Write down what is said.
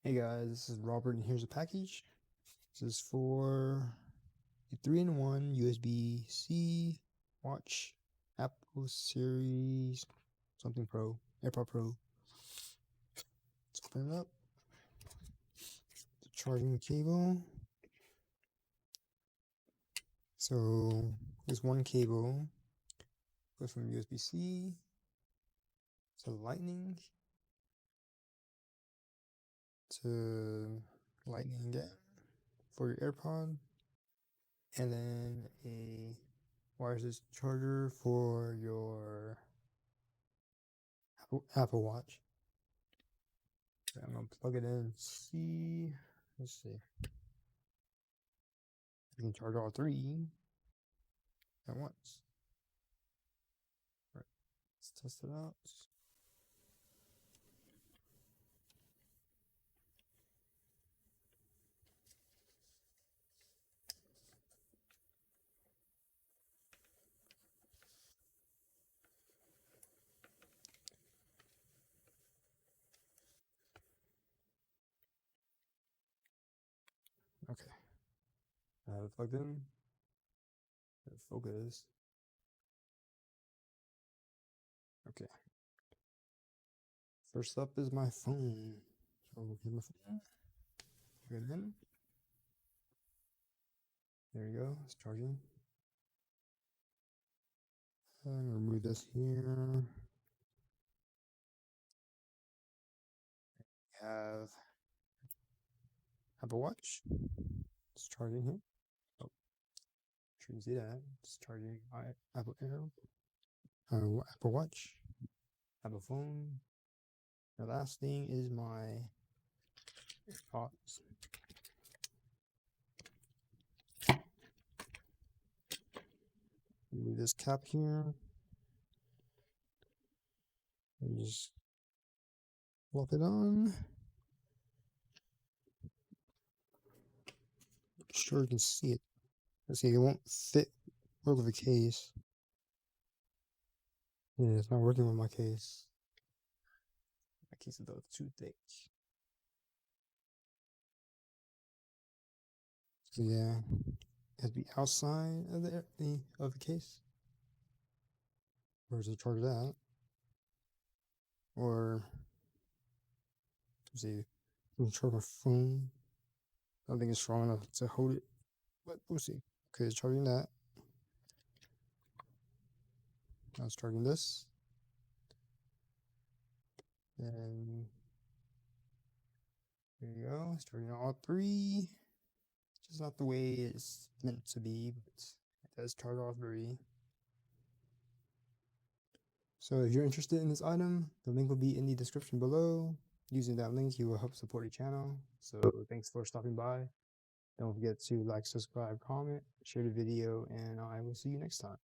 Hey guys, this is Robert and here's a package. This is for a 3-in-1 USB-C watch, Apple Series something Pro, AirPod Pro. Let's open it up. The charging cable. So this one cable goes from USB-C to Lightning to Lightning again for your AirPod, and then a wireless charger for your Apple Watch. Okay, I'm gonna plug it in. See, let's see. I can charge all three at once. Right, let's test it out. Okay, I have it plugged in. Focus. Okay. First up is my phone. So here's my phone. Plug it in. There you go. It's charging. I'm gonna remove this here. We have Apple Watch. It's charging here. Oh, sure you see that. It's charging my Apple Watch, Apple phone. The last thing is my AirPods. Remove this cap here. And just plop it on. Sure you can see it. Let's see, it won't work with a case. Yeah, it's not working with my case. My case is too thick. So yeah, it has to be outside of the case. Where's the charge that? Or let's see, I can charge my phone. I don't think it's strong enough to hold it, but we'll see. Okay, it's charging that. Now it's charging this. And there you go. It's charging all three. Just not the way it's meant to be, but it does charge all three. So if you're interested in this item, the link will be in the description below. Using that link, you will help support the channel. So thanks for stopping by. Don't forget to like, subscribe, comment, share the video, and I will see you next time.